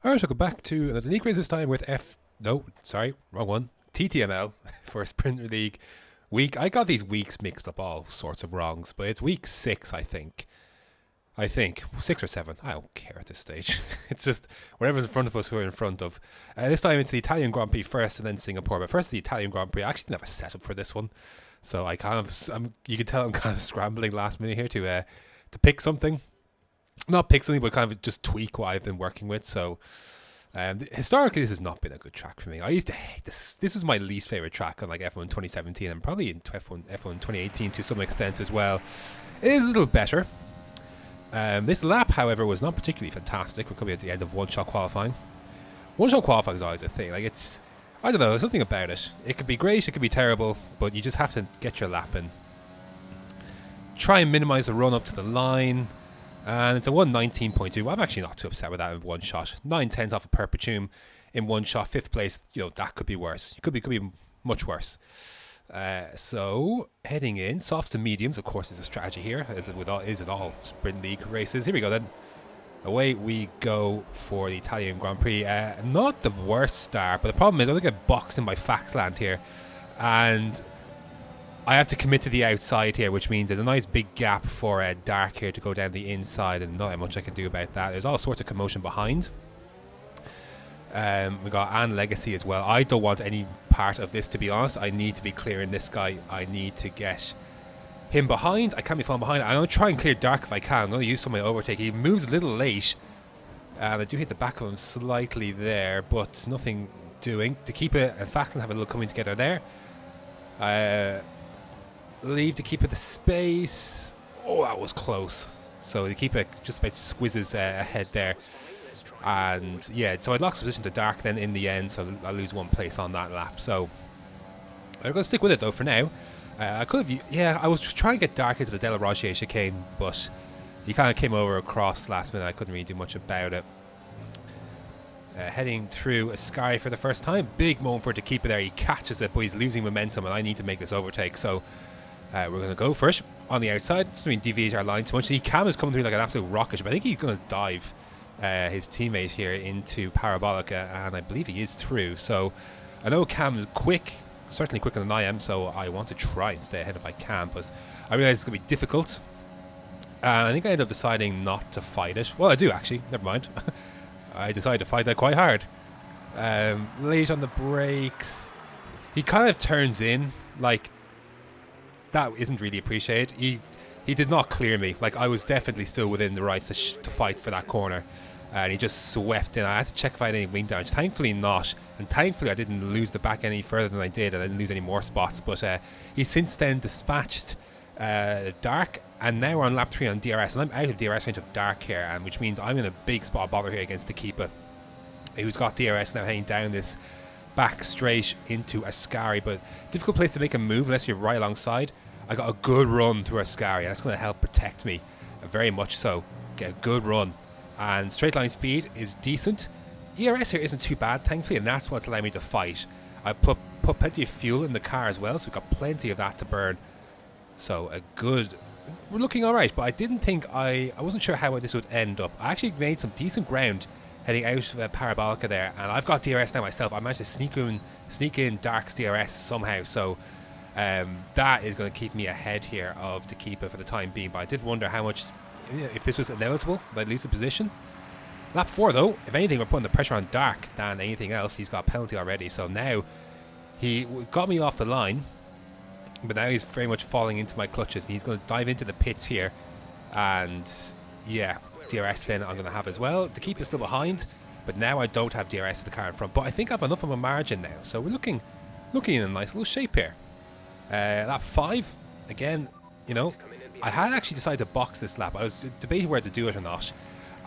Alright, so go back to another league race this time with wrong one. TTML for Sprinter League week. I got these weeks mixed up, all sorts of wrongs, but it's week 6, I think. 6 or 7. I don't care at this stage. It's just whatever's in front of us, we're in front of. This time it's the Italian Grand Prix first and then Singapore. But first, the Italian Grand Prix. I actually didn't have a setup for this one. So you can tell I'm kind of scrambling last minute here to pick something. Not pick something, but kind of just tweak what I've been working with. So historically, this has not been a good track for me. I used to hate this. This was my least favorite track on like F1 2017 and probably in F1 2018 to some extent as well. It is a little better. This lap, however, was not particularly fantastic. We're coming at the end of one-shot qualifying. One-shot qualifying is always a thing. Like I don't know, there's something about it. It could be great, it could be terrible, but you just have to get your lap in. Try and minimize the run up to the line. And it's a 119.2. I'm actually not too upset with that in one shot. 9/10 off of Perpetuum in one shot. 5th place, that could be worse. It could be much worse. So heading in, softs to mediums, of course, is a strategy here, as it is in all Sprint League races. Here we go then. Away we go for the Italian Grand Prix. Not the worst start, but the problem is I think I get boxed in by Faxland here, and I have to commit to the outside here, which means there's a nice big gap for Dark here to go down the inside, and not much I can do about that. There's all sorts of commotion behind. We got Anne Legacy as well. I don't want any part of this, to be honest. I need to be clearing this guy. I need to get him behind. I can't be falling behind. I'm going to try and clear Dark if I can. I'm going to use some of my overtake. He moves a little late, and I do hit the back of him slightly there, but nothing doing. To keep it, and Faxon have a little coming together there. Leave to keep it the space. Oh, that was close. So to keep it just about squizzes ahead there. And yeah, so I lost position to Dark then in the end, so I lose 1 place on that lap. So I'm going to stick with it though for now. I could have, I was trying to get Dark into the Della Roche chicane, but he kind of came over across last minute. I couldn't really do much about it. Heading through Ascari for the first time. Big moment for it to keep it there. He catches it, but he's losing momentum, and I need to make this overtake. So we're going to go for it on the outside. Doesn't mean deviate our line too much. Cam is coming through like an absolute rocket, but I think he's going to dive his teammate here into Parabolica, and I believe he is through. So I know Cam is quick, certainly quicker than I am, so I want to try and stay ahead if I can, but I realize it's going to be difficult. And I think I end up deciding not to fight it. Well, I do actually, never mind. I decided to fight that quite hard. Late on the brakes. He kind of turns in, like, that isn't really appreciated. He did not clear me. Like, I was definitely still within the rights to fight for that corner. And he just swept in. I had to check if I had any wing damage. Thankfully not. And thankfully I didn't lose the back any further than I did. I didn't lose any more spots. But he's since then dispatched Dark. And now we're on lap 3 on DRS. And I'm out of DRS range of Dark here. And which means I'm in a big spot of bother here against Takipa, who's got DRS now heading down this back straight into Ascari. But difficult place to make a move unless you're right alongside. I got a good run through Ascari. That's going to help protect me very much so. Get a good run. And straight line speed is decent. ERS here isn't too bad, thankfully, and that's what's allowed me to fight. I put plenty of fuel in the car as well, so we've got plenty of that to burn. So we're looking alright, but I didn't think I wasn't sure how this would end up. I actually made some decent ground heading out of Parabolica there, and I've got DRS now myself. I managed to sneak in Dark's DRS somehow, so that is going to keep me ahead here of Takipa for the time being. But I did wonder how much, if this was inevitable, I'd lose the position. Lap 4 though, if anything, we're putting the pressure on Dark than anything else. He's got a penalty already, so now he got me off the line, but now he's very much falling into my clutches, and he's going to dive into the pits here. And yeah, DRS then I'm going to have as well. Takipa's still behind, but now I don't have DRS in the car in front, but I think I have enough of a margin now, so we're looking in a nice little shape here. Lap 5 again, I had actually decided to box this lap. I was debating whether to do it or not.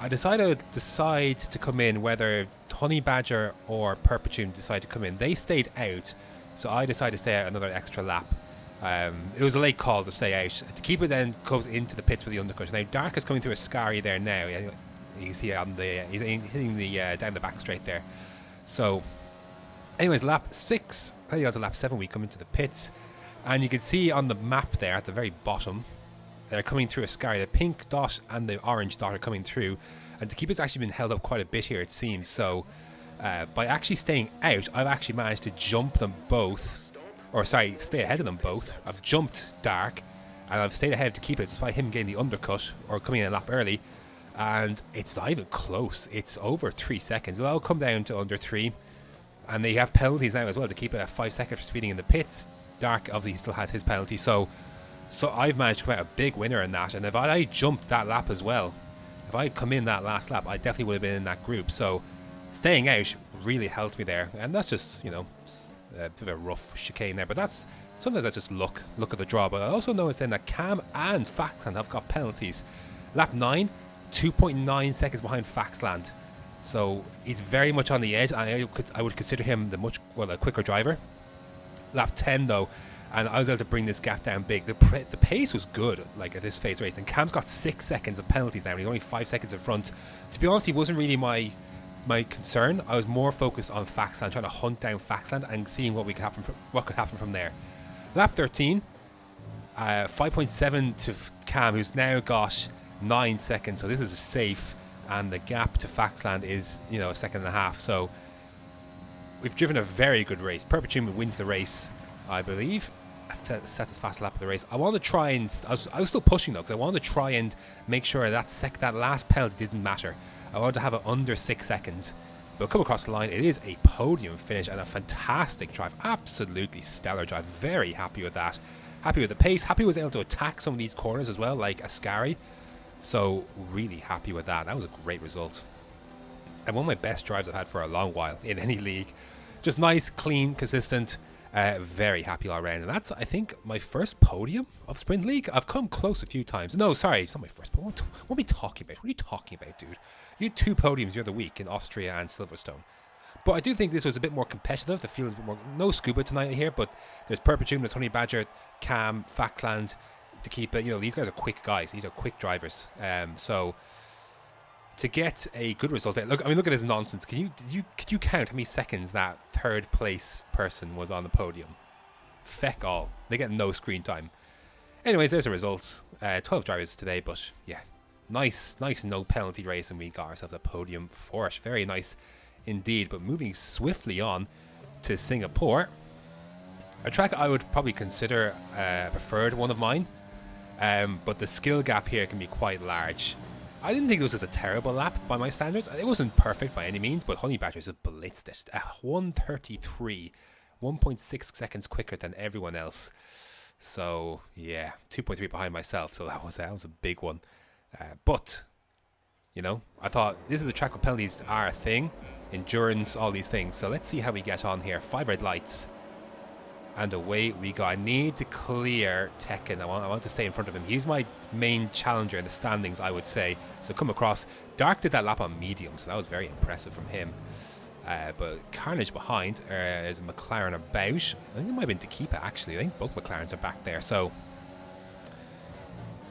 I decided to come in whether Honey Badger or Perpetuum decided to come in. They stayed out, so I decided to stay out another extra lap. It was a late call to stay out. Takipa then goes into the pits for the undercut. Now Dark is coming through Ascari there now. You can see he's hitting the down the back straight there. So, anyways, lap 6. Heading on to lap 7, we come into the pits, and you can see on the map there at the very bottom, they're coming through Ascari. The pink dot and the orange dot are coming through, And Takipa's actually been held up quite a bit here, it seems. So by actually staying out, I've actually managed to jump them both, or sorry, stay ahead of them both. I've jumped Dark, and I've stayed ahead of Takipa despite him getting the undercut or coming in a lap early. And it's not even close. It's over 3 seconds. It'll all come down to under 3. And they have penalties now as well to keep it at 5 seconds for speeding in the pits. Dark obviously still has his penalty. So I've managed to come out a big winner in that. And if I jumped that lap as well, if I had come in that last lap, I definitely would have been in that group. So staying out really helped me there. And that's just, you know, a bit of a rough chicane there. But that's sometimes that's just look at the draw. But I also noticed then that Cam and Faxland have got penalties. Lap 9. 2.9 seconds behind Faxland, so he's very much on the edge. I would consider him a quicker driver. Lap 10 though, and I was able to bring this gap down big. The pace was good, like at this phase race, and Cam's got 6 seconds of penalties now, and he's only 5 seconds in front. To be honest, he wasn't really my concern. I was more focused on Faxland, trying to hunt down Faxland and seeing what could happen from there. Lap 13, 5.7 to Cam, who's now got 9 seconds, so this is a safe, and the gap to Faxland is, you know, a second and a half. So we've driven a very good race. Perpetuum wins the race, I believe. Sets his fast lap of the race. I want to try and I was still pushing though, because I wanted to try and make sure that last penalty didn't matter. I wanted to have it under 6 seconds. But come across the line, it is a podium finish and a fantastic drive. Absolutely stellar drive. Very happy with that. Happy with the pace. Happy was able to attack some of these corners as well, like Ascari. So really happy with that. That was a great result. And one of my best drives I've had for a long while in any league. Just nice, clean, consistent. Very happy all around. And that's, I think, my first podium of Sprint League. I've come close a few times. No, sorry, it's not my first podium. What are we talking about? What are you talking about, dude? You had 2 podiums the other week in Austria and Silverstone. But I do think this was a bit more competitive. The field is a bit more... No Scuba tonight here, but there's Perpetuum, there's Honey Badger, Cam, Faxland, to keep it, you know, these guys are quick guys. These are quick drivers. So to get a good result, look at this nonsense. Could you count how many seconds that third place person was on the podium? Feck all. They get no screen time. Anyways, there's the results. 12 drivers today, but yeah, nice no penalty race, and we got ourselves a podium for it. Very nice indeed. But moving swiftly on to Singapore, a track I would probably consider a preferred one of mine. But the skill gap here can be quite large. I didn't think this was a terrible lap by my standards. It wasn't perfect by any means, but Honey Badger just blitzed it. 1:33, 1.6 seconds quicker than everyone else. So yeah, 2.3 behind myself. So that was a big one. But you know, I thought this is the track where penalties are a thing, endurance, all these things. So let's see how we get on here. 5 red lights. And away we go. I need to clear Tekken. I want to stay in front of him. He's my main challenger in the standings, I would say. So come across. Dark did that lap on medium, so that was very impressive from him. But Carnage behind. There's a McLaren about. I think it might have been Takipa, actually. I think both McLarens are back there. So,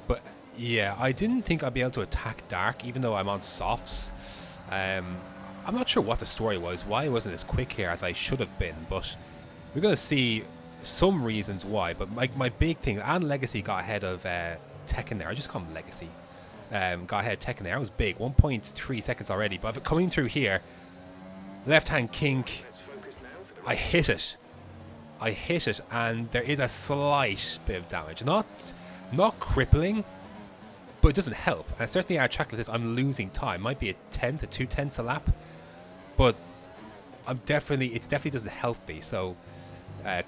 but yeah, I didn't think I'd be able to attack Dark, even though I'm on softs. I'm not sure what the story was. Why I wasn't as quick here as I should have been, but we're going to see some reasons why. But my big thing, and Legacy got ahead of Tekken there. I just call him Legacy. Got ahead of Tekken there. That was big. 1.3 seconds already. But coming through here, left-hand kink, I hit it, and there is a slight bit of damage. Not crippling, but it doesn't help. And certainly at a track like this, I'm losing time. Might be a 10 to 2/10 a lap, but it definitely doesn't help me. So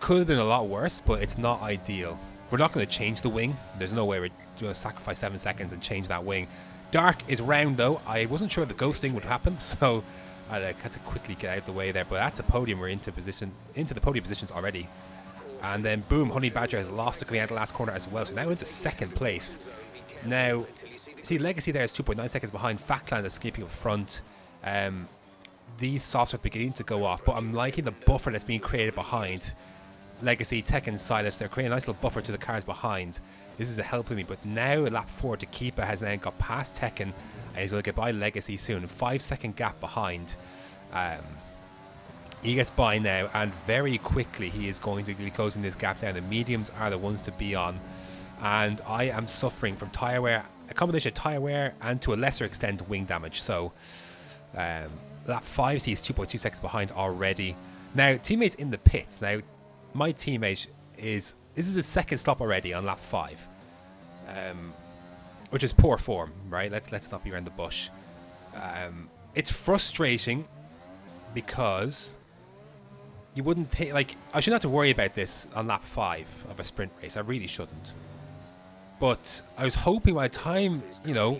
could have been a lot worse, but it's not ideal. We're not going to change the wing. There's no way we're going to sacrifice 7 seconds and change that wing. Dark is round though. I wasn't sure the ghosting would happen, so I had to quickly get out of the way there. But that's a podium. We're into the podium positions already. And then boom, Honey Badger has lost it coming out of the last corner as well. So now into second place. Now, see, Legacy there is 2.9 seconds behind. Faxland escaping up front. These softs are beginning to go off, but I'm liking the buffer that's being created behind. Legacy, Tekken, Silas, they're creating a nice little buffer to the cars behind. This is helping me, but now lap 4, Takipa has now got past Tekken, and he's going to get by Legacy soon. 5-second gap behind. He gets by now, and very quickly he is going to be closing this gap down. The mediums are the ones to be on. and I am suffering from tire wear, a combination of tire wear and to a lesser extent wing damage. So lap 5, he's 2.2 seconds behind already. Now teammates in the pits. Now my teammate this is his second stop already on lap 5, which is poor form, right? Let's not be around the bush. It's frustrating because you wouldn't think, like, I shouldn't have to worry about this on lap 5 of a sprint race. I really shouldn't. But I was hoping by the time, you know,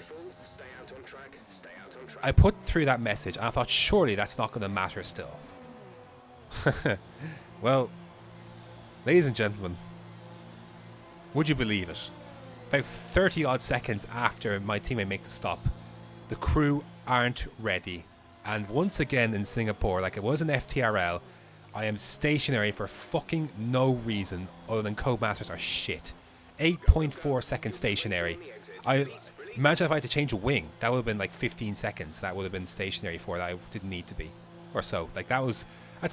I put through that message, and I thought surely that's not going to matter still. Well, ladies and gentlemen, would you believe it? About 30 odd seconds after my teammate makes a stop, the crew aren't ready. And once again in Singapore, like it was in FTRL, I am stationary for fucking no reason other than Codemasters are shit. 8.4 seconds stationary. I imagine if I had to change a wing, that would have been like 15 seconds. That would have been stationary for that I didn't need to be, or so. Like that's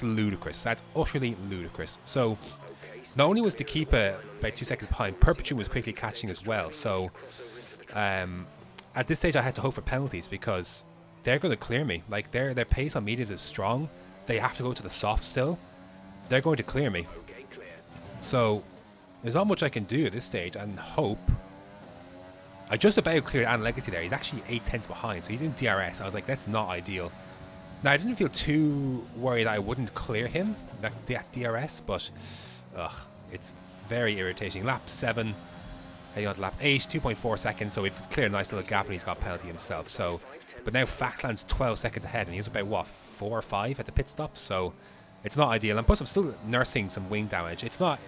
ludicrous. That's utterly ludicrous. So not only was Takipa about 2 seconds behind, Perpetuum was quickly catching as well. So at this stage I had to hope for penalties because they're going to clear me. Like their pace on mediums is strong. They have to go to the soft still. They're going to clear me. So there's not much I can do at this stage and hope. I just about cleared Ann Legacy there. He's actually 8/10 behind, so he's in DRS. I was like, that's not ideal. Now, I didn't feel too worried that I wouldn't clear him, that DRS, but it's very irritating. Lap 7, heading on to lap 8, 2.4 seconds, so we've cleared a nice little gap and he's got a penalty himself. So, but now Faxland's 12 seconds ahead and he's about, what, 4 or 5 at the pit stop, so it's not ideal. And plus I'm still nursing some wing damage. It's not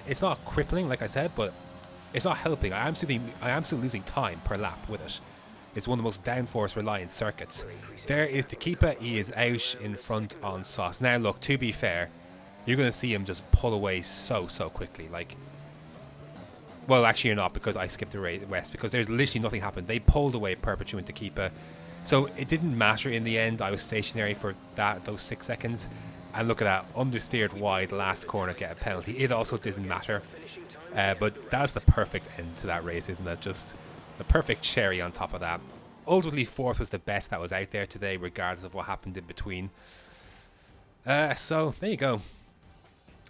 crippling, like I said, but it's not helping. I am still losing time per lap with it. It's one of the most downforce reliant circuits. There is Takipa. He is out in front on Sauce. Now look, to be fair, you're going to see him just pull away so quickly. Like, well, actually you're not, because I skipped the rest, because there's literally nothing happened. They pulled away Perpetuum and Takipa. So it didn't matter in the end. I was stationary for those 6 seconds. And look at that, understeered wide, last corner, get a penalty. It also didn't matter. But that's the perfect end to that race, isn't it? Just the perfect cherry on top of that. Ultimately, 4th was the best that was out there today, regardless of what happened in between. So there you go.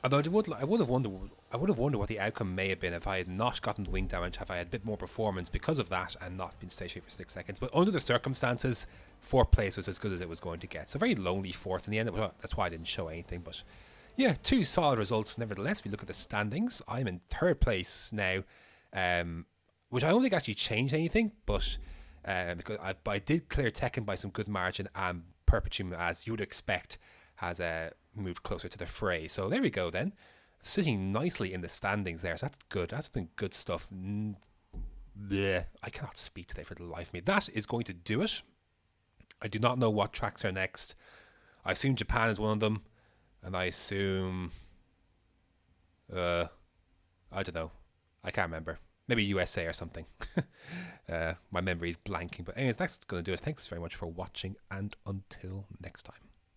Although I would have wondered what the outcome may have been if I had not gotten the wing damage, if I had a bit more performance because of that and not been stationary for 6 seconds. But under the circumstances, 4th place was as good as it was going to get. So very lonely 4th in the end. That's why I didn't show anything. But yeah, 2 solid results nevertheless. If you look at the standings, I'm in 3rd place now, which I don't think actually changed anything, but because I did clear Tekken by some good margin, and Perpetuum, as you would expect, has moved closer to the fray. So there we go then. Sitting nicely in the standings there. So that's good. That's been good stuff. Bleh. I cannot speak today for the life of me. That is going to do it. I do not know what tracks are next. I assume Japan is one of them. And I assume... I don't know. I can't remember. Maybe USA or something. My memory is blanking. But anyways, that's going to do it. Thanks very much for watching. And until next time.